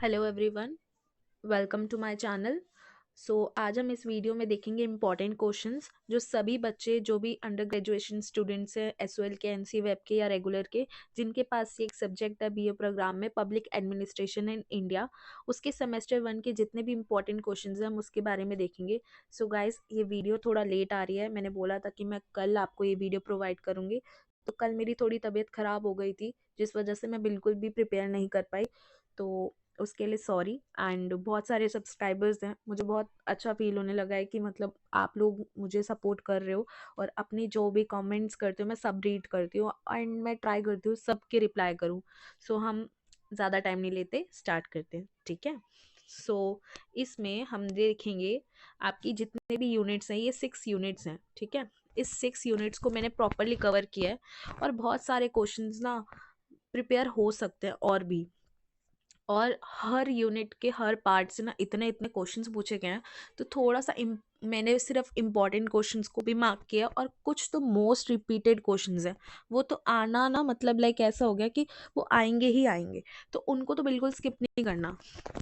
Hello everyone, welcome to my channel. आज हम इस वीडियो में देखेंगे इम्पॉर्टेंट क्वेश्चंस जो सभी बच्चे जो भी अंडर ग्रेजुएशन स्टूडेंट्स हैं एसओएल के, एनसी वेब के या रेगुलर के, जिनके पास ये एक सब्जेक्ट है बीए प्रोग्राम में पब्लिक एडमिनिस्ट्रेशन इन इंडिया, उसके सेमेस्टर 1 के जितने भी इम्पॉर्टेंट क्वेश्चंस हैं हम उसके बारे में देखेंगे। सो गाइस, ये वीडियो थोड़ा लेट आ रही है। मैंने बोला था कि मैं कल आपको ये वीडियो प्रोवाइड करूँगी, तो कल मेरी थोड़ी तबीयत ख़राब हो गई थी जिस वजह से मैं बिल्कुल भी प्रिपेयर नहीं कर पाई। तो उसके लिए सॉरी। एंड बहुत सारे सब्सक्राइबर्स हैं, मुझे बहुत अच्छा फील होने लगा है कि मतलब आप लोग मुझे सपोर्ट कर रहे हो और अपनी जो भी कमेंट्स करते हो मैं सब रीड करती हूँ एंड मैं ट्राई करती हूँ सबके रिप्लाई करूँ। हम ज़्यादा टाइम नहीं लेते, स्टार्ट करते हैं, ठीक है। इसमें हम देखेंगे आपकी जितने भी यूनिट्स हैं, ये 6 यूनिट्स हैं, ठीक है। इस 6 यूनिट्स को मैंने प्रॉपरली कवर किया है और बहुत सारे क्वेश्चंस ना प्रिपेयर हो सकते हैं और हर यूनिट के हर पार्ट से ना इतने इतने क्वेश्चंस पूछे गए हैं। तो थोड़ा सा मैंने सिर्फ इम्पॉर्टेंट क्वेश्चंस को भी मार्क किया और कुछ तो मोस्ट रिपीटेड क्वेश्चंस हैं, वो तो आना ना मतलब लाइक ऐसा हो गया कि वो आएंगे ही आएंगे, तो उनको तो बिल्कुल स्किप नहीं करना,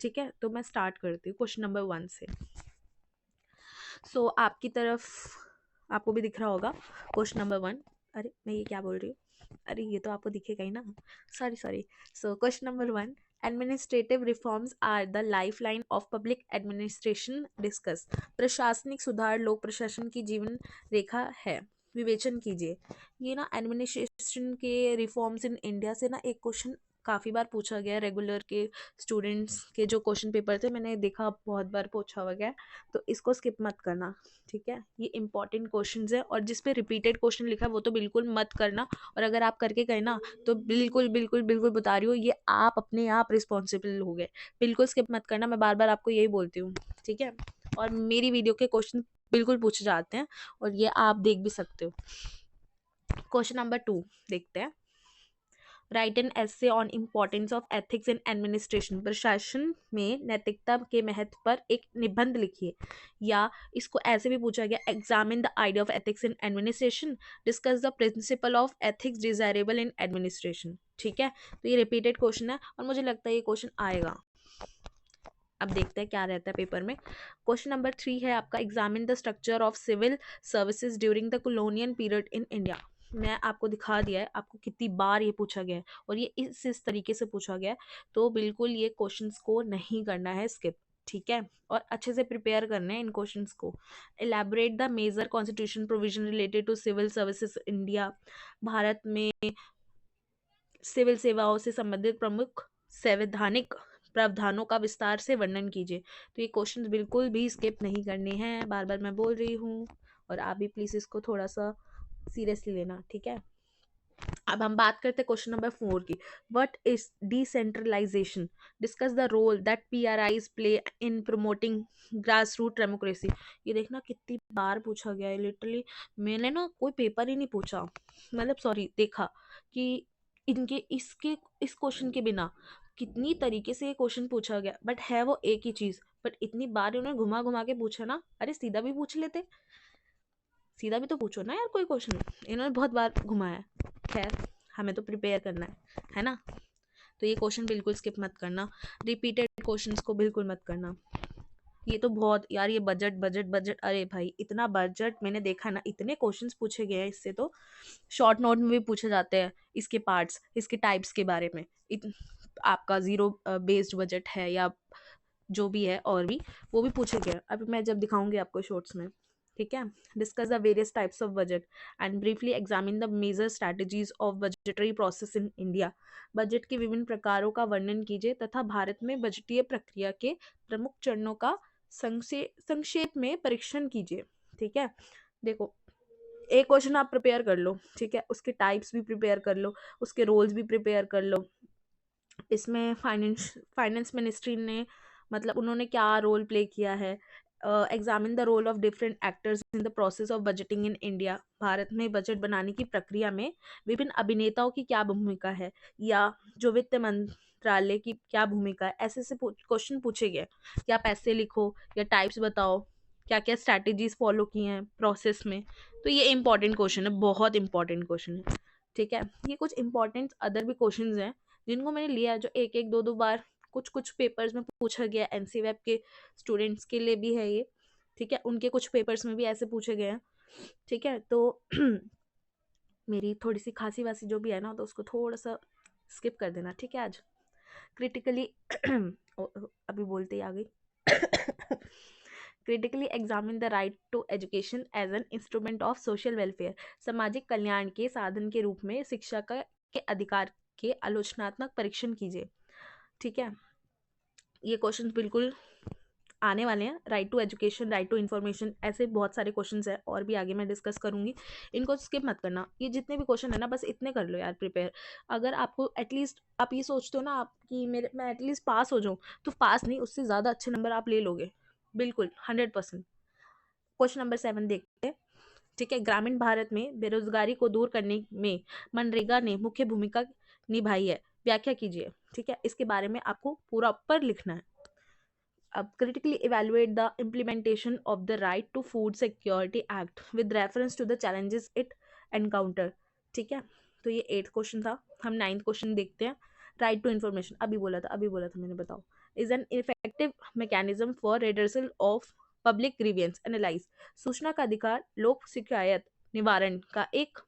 ठीक है। तो मैं स्टार्ट करती हूँ क्वेश्चन नंबर 1 से। आपकी तरफ आपको भी दिख रहा होगा क्वेश्चन नंबर 1। अरे मैं ये क्या बोल रही हूँ, अरे ये तो आपको दिखेगा ही ना, sorry sorry. Question number 1, administrative reforms are the lifeline of public administration, discuss. प्रशासनिक सुधार लोक प्रशासन की जीवन रेखा है, विवेचन कीजिए। ये ना एडमिनिस्ट्रेशन के रिफॉर्म्स इन इंडिया से ना एक क्वेश्चन काफ़ी बार पूछा गया है। रेगुलर के स्टूडेंट्स के जो क्वेश्चन पेपर थे मैंने देखा बहुत बार पूछा हुआ गया है, तो इसको स्किप मत करना, ठीक है। ये इंपॉर्टेंट क्वेश्चंस है और जिस पे रिपीटेड क्वेश्चन लिखा है वो तो बिल्कुल मत करना। और अगर आप करके गए ना तो बिल्कुल बिल्कुल बिल्कुल बता रही हूँ, ये आप अपने आप रिस्पॉन्सिबल हो गए। बिल्कुल स्किप मत करना, मैं बार बार आपको यही बोलती हूँ, ठीक है। और मेरी वीडियो के क्वेश्चन बिल्कुल पूछे जाते हैं और ये आप देख भी सकते हो। क्वेश्चन नंबर 2 देखते हैं। Right an essay on importance of ethics in administration. प्रशासन में नैतिकता के महत्व पर एक निबंध लिखिए। या इसको ऐसे भी पूछा गया, examine the idea of ethics in administration, discuss the principle of ethics desirable in administration, ठीक है। तो ये रिपीटेड क्वेश्चन है और मुझे लगता है ये क्वेश्चन आएगा। अब देखते हैं क्या रहता है पेपर में। क्वेश्चन नंबर 3 है आपका, examine the structure of civil services during the colonial period in India. मैं आपको दिखा दिया है आपको कितनी बार ये पूछा गया है और ये इस तरीके से पूछा गया है, तो बिल्कुल ये क्वेश्चंस को नहीं करना है स्किप, ठीक है। और अच्छे से प्रिपेयर करना है इन क्वेश्चंस को। Elaborate the major constitution provision related to civil services India. Bharat में सिविल सेवाओं से संबंधित प्रमुख संवैधानिक प्रावधानों का विस्तार से वर्णन कीजिए। तो ये क्वेश्चन बिल्कुल भी स्किप नहीं करने हैं, बार बार मैं बोल रही हूँ और आप भी प्लीज इसको थोड़ा सा सीरियसली लेना, ठीक है। अब हम बात करते हैं क्वेश्चन नंबर 4 की। What is decentralisation, discuss the role that PRIs play in promoting grass root democracy. ये देखना कितनी बार पूछा गया है, लिटरली मैंने ना कोई पेपर ही नहीं पूछा, मतलब सॉरी देखा कि इनके इस क्वेश्चन के बिना कितनी तरीके से ये क्वेश्चन पूछा गया, बट है वो एक ही चीज, बट इतनी बार उन्होंने घुमा घुमा के पूछा ना। अरे सीधा भी पूछ लेते, सीधा भी तो पूछो ना यार कोई क्वेश्चन, इन्होंने बहुत बार घुमाया है। खैर, हमें तो प्रिपेयर करना है ना। तो ये क्वेश्चन बिल्कुल स्किप मत करना, रिपीटेड क्वेश्चंस को बिल्कुल मत करना। ये तो बहुत यार, ये बजट बजट बजट, अरे भाई इतना बजट मैंने देखा ना, इतने क्वेश्चंस पूछे गए हैं इससे तो शॉर्ट नोट में भी पूछे जाते हैं इसके पार्ट्स, इसके टाइप्स के बारे में। आपका जीरो बेस्ड बजट है या जो भी है और भी, वो भी पूछे गए। अभी मैं जब दिखाऊंगी आपको शॉर्ट्स में, ठीक है। Discuss the various types of budget and briefly examine the major strategies of budgetary process in India. Budget के विभिन्न प्रकारों का वर्णन कीजिए तथा भारत में बजटीय प्रक्रिया के प्रमुख चरणों का संक्षेप में परीक्षण कीजिए, ठीक है। देखो, एक क्वेश्चन आप प्रिपेयर कर लो, ठीक है, उसके टाइप्स भी प्रिपेयर कर लो, उसके रोल्स भी प्रिपेयर कर लो। इसमें फाइनेंस मिनिस्ट्री ने मतलब उन्होंने क्या रोल प्ले किया है। Examine the role of different actors in the process of budgeting in India. Bharat में बजट बनाने की प्रक्रिया में विभिन्न अभिनेताओं की क्या भूमिका है, या जो वित्त मंत्रालय की क्या भूमिका है। ऐसे से क्वेश्चन पूछे गए कि आप ऐसे लिखो या टाइप्स बताओ, क्या क्या स्ट्रैटेजीज फॉलो की हैं प्रोसेस में। तो ये इंपॉर्टेंट क्वेश्चन है, बहुत इंपॉर्टेंट क्वेश्चन है, ठीक है। ये कुछ इंपॉर्टेंट अदर भी क्वेश्चंस हैं जिनको मैंने लिया है, जो एक एक दो दो बार कुछ कुछ पेपर्स में पूछा गया, एनसीवेब के स्टूडेंट्स के लिए भी है ये, ठीक है, उनके कुछ पेपर्स में भी ऐसे पूछे गए हैं, ठीक है। तो मेरी थोड़ी सी खांसी वासी जो भी है ना, तो उसको थोड़ा सा स्किप कर देना, ठीक है। आज क्रिटिकली अभी बोलते ही आ गई critically examine the right to education as an instrument of social welfare, सामाजिक कल्याण के साधन के रूप में शिक्षा का के अधिकार के आलोचनात्मक परीक्षण कीजिए, ठीक है। ये क्वेश्चंस बिल्कुल आने वाले हैं, right to education, right to information, ऐसे बहुत सारे क्वेश्चंस हैं और भी आगे मैं डिस्कस करूंगी, इनको स्किप मत करना। ये जितने भी क्वेश्चन है ना, बस इतने कर लो यार प्रिपेयर। अगर आपको एटलीस्ट, आप ये सोचते हो ना आप कि मैं एटलीस्ट पास हो जाऊँ, तो पास नहीं, उससे ज़्यादा अच्छे नंबर आप ले लोगे, बिल्कुल 100%। क्वेश्चन नंबर 7 देखते हैं, ठीक है। ग्रामीण भारत में बेरोजगारी को दूर करने में मनरेगा ने मुख्य भूमिका निभाई है, व्याख्या कीजिए, ठीक है। इसके बारे में आपको पूरा ऊपर लिखना है। अब critically evaluate the implementation of the Right to Food Security Act with reference to the challenges it encounter, ठीक है। तो ये 8th क्वेश्चन था। हम 9th क्वेश्चन देखते हैं। राइट टू इन्फॉर्मेशन अभी बोला था मैंने, बताओ। Is an effective mechanism for redressal of public grievance, analyse, सूचना का अधिकार लोक शिकायत निवारण का एक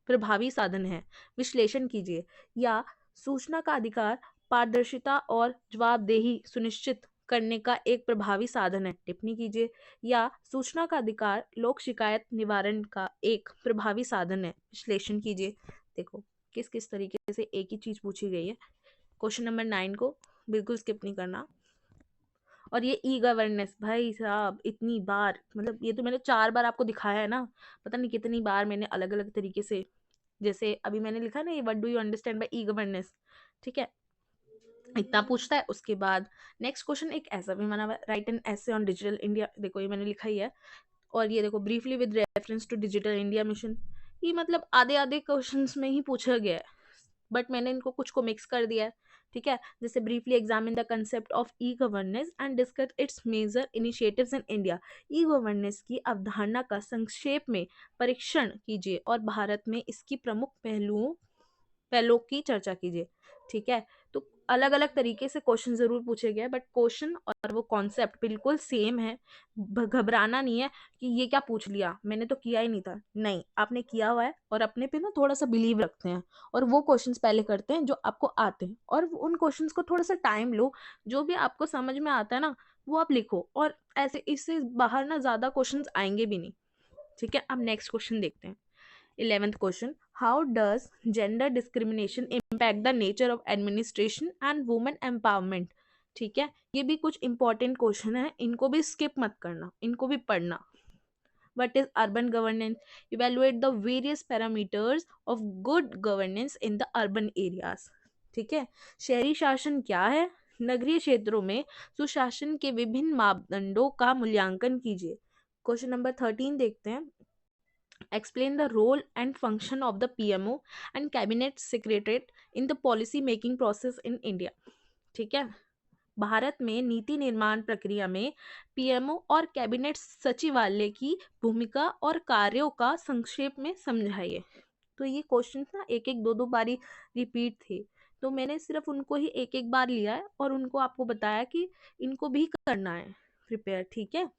प्रभावी साधन है, विश्लेषण कीजिए। या सूचना का अधिकार पारदर्शिता और जवाबदेही सुनिश्चित करने का एक प्रभावी साधन है, टिप्पणी कीजिए। या सूचना का अधिकार लोक शिकायत निवारण का एक प्रभावी साधन है, विश्लेषण कीजिए। देखो किस किस तरीके से एक ही चीज पूछी गई है। क्वेश्चन नंबर 9 को बिल्कुल स्किप नहीं करना। और ये ई गवर्नेंस, भाई साहब इतनी बार, मतलब ये तो मैंने 4 बार आपको दिखाया है ना, पता नहीं कितनी बार मैंने अलग अलग तरीके से, जैसे अभी मैंने लिखा ना, ये what do you understand by e governance, ठीक है, इतना पूछता है। उसके बाद नेक्स्ट क्वेश्चन एक ऐसा भी बना हुआ है, write an essay on digital India, देखो ये मैंने लिखा ही है। और ये देखो briefly with reference to digital India mission, ये मतलब आधे आधे क्वेश्चंस में ही पूछा गया है, बट मैंने इनको कुछ को मिक्स कर दिया है, ठीक है। जैसे briefly examine the concept of e governance and discuss its major initiatives in India, e governance की अवधारणा का संक्षेप में परीक्षण कीजिए और भारत में इसकी प्रमुख पहलुओं की चर्चा कीजिए, ठीक है। तो अलग अलग तरीके से क्वेश्चन जरूर पूछे गए, बट क्वेश्चन और वो कॉन्सेप्ट बिल्कुल सेम है। घबराना नहीं है कि ये क्या पूछ लिया, मैंने तो किया ही नहीं था, नहीं, आपने किया हुआ है। और अपने पे ना थोड़ा सा बिलीव रखते हैं और वो क्वेश्चंस पहले करते हैं जो आपको आते हैं, और उन क्वेश्चंस को थोड़ा सा टाइम लो, जो भी आपको समझ में आता है ना वो आप लिखो, और ऐसे इससे बाहर ना ज्यादा क्वेश्चंस आएंगे भी नहीं, ठीक है। अब नेक्स्ट क्वेश्चन देखते हैं। 11th question, how does gender discrimination impact the nature of administration and women empowerment, ठीक है। ये भी कुछ इंपॉर्टेंट क्वेश्चन है, इनको भी स्किप मत करना, इनको भी पढ़ना। What is urban governance? Evaluate the various parameters of good governance in the urban areas, ठीक है। शहरी शासन क्या है? नगरीय क्षेत्रों में सुशासन के विभिन्न मापदंडों का मूल्यांकन कीजिए। क्वेश्चन नंबर 13 देखते हैं। Explain the role and function of the PMO and cabinet secretariat in the policy making process in India, ठीक है। भारत में नीति निर्माण प्रक्रिया में पीएमओ और कैबिनेट सचिवालय की भूमिका और कार्यों का संक्षेप में समझाइए। तो ये क्वेश्चन ना एक एक दो दो बारी रिपीट थे, तो मैंने सिर्फ उनको ही एक एक बार लिया है और उनको आपको बताया कि इनको भी करना है प्रिपेयर, ठीक है।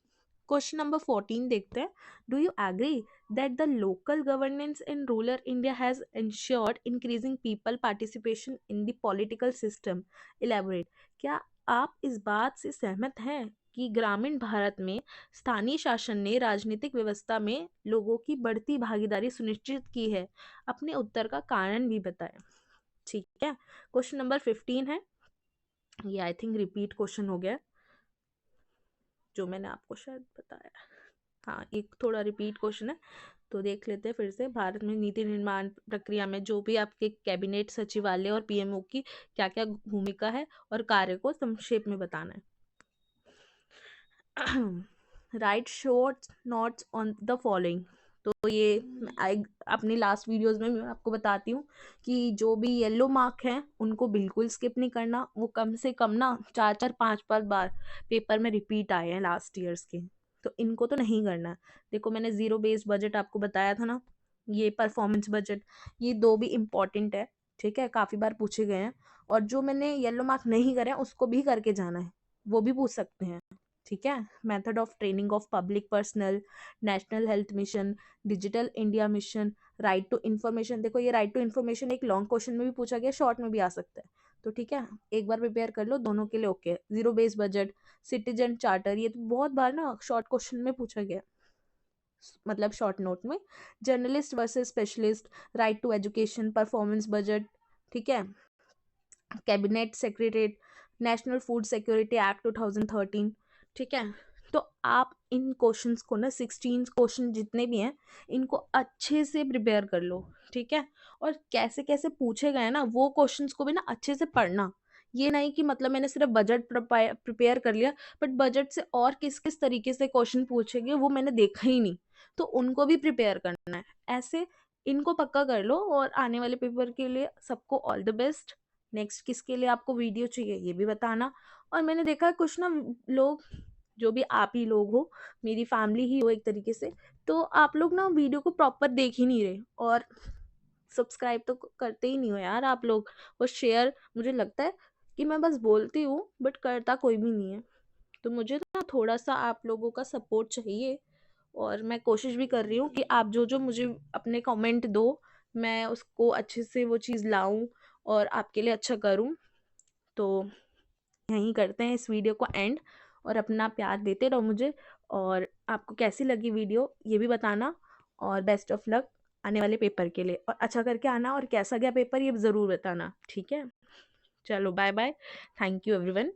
क्वेश्चन नंबर 14 देखते हैं। Do you agree that the local governance in rural India has ensured increasing people participation in the political system, elaborate, क्या आप इस बात से सहमत हैं कि ग्रामीण भारत में स्थानीय शासन ने राजनीतिक व्यवस्था में लोगों की बढ़ती भागीदारी सुनिश्चित की है? अपने उत्तर का कारण भी बताएं, ठीक है। क्वेश्चन नंबर 15 है, ये आई थिंक रिपीट क्वेश्चन हो गया जो मैंने आपको शायद बताया, हाँ एक थोड़ा रिपीट क्वेश्चन है, तो देख लेते हैं फिर से। भारत में नीति निर्माण प्रक्रिया में जो भी आपके कैबिनेट सचिवालय और पीएमओ की क्या क्या भूमिका है और कार्य को संक्षेप में बताना है। Right short notes on the following, तो ये अपनी लास्ट वीडियोस में मैं आपको बताती हूँ कि जो भी येलो मार्क हैं उनको बिल्कुल स्किप नहीं करना, वो कम से कम ना 4-4 5 बार पेपर में रिपीट आए हैं लास्ट ईयर्स के, तो इनको तो नहीं करना है। देखो मैंने जीरो बेस्ड बजट आपको बताया था ना, ये परफॉर्मेंस बजट, ये दो भी इम्पॉर्टेंट है, ठीक है, काफ़ी बार पूछे गए हैं। और जो मैंने येलो मार्क नहीं करे हैं उसको भी करके जाना है, वो भी पूछ सकते हैं। ठीक है, method of training of public personal, national health mission, digital India mission, right to information. देखो ये राइट टू इन्फॉर्मेशन एक लॉन्ग क्वेश्चन में भी पूछा गया, शॉर्ट में भी आ सकता है। तो ठीक है, एक बार प्रिपेयर कर लो, दोनों के लिए okay. Zero based budget, citizen charter, ये तो बहुत बार ना शॉर्ट क्वेश्चन में पूछा गया, मतलब शॉर्ट नोट में। Journalist versus specialist, right to education, performance budget, ठीक है, cabinet secretariat, national food security act 2013। ठीक है, तो आप इन क्वेश्चंस को ना 16 क्वेश्चन जितने भी हैं इनको अच्छे से प्रिपेयर कर लो। ठीक है, और कैसे कैसे पूछे गए ना वो क्वेश्चंस को भी ना अच्छे से पढ़ना। ये नहीं कि मतलब मैंने सिर्फ बजट प्रिपेयर कर लिया, बट बजट से और किस किस तरीके से क्वेश्चन पूछेंगे वो मैंने देखा ही नहीं, तो उनको भी प्रिपेयर करना है। ऐसे इनको पक्का कर लो, और आने वाले पेपर के लिए सबको ऑल द बेस्ट। नेक्स्ट किसके लिए आपको वीडियो चाहिए ये भी बताना। और मैंने देखा है कुछ ना लोग, जो भी आप ही लोग हो, मेरी फैमिली ही हो एक तरीके से, तो आप लोग ना वीडियो को प्रॉपर देख ही नहीं रहे, और सब्सक्राइब तो करते ही नहीं हो यार आप लोग। और शेयर, मुझे लगता है कि मैं बस बोलती हूँ बट करता कोई भी नहीं है। तो मुझे ना थोड़ा सा आप लोगों का सपोर्ट चाहिए, और मैं कोशिश भी कर रही हूँ कि आप जो जो मुझे अपने कमेंट दो, मैं उसको अच्छे से वो चीज़ लाऊं और आपके लिए अच्छा करूं। तो यहीं करते हैं इस वीडियो को एंड, और अपना प्यार देते रहो मुझे। और आपको कैसी लगी वीडियो ये भी बताना, और बेस्ट ऑफ लक आने वाले पेपर के लिए, और अच्छा करके आना, और कैसा गया पेपर ये ज़रूर बताना। ठीक है, चलो bye bye, thank you everyone.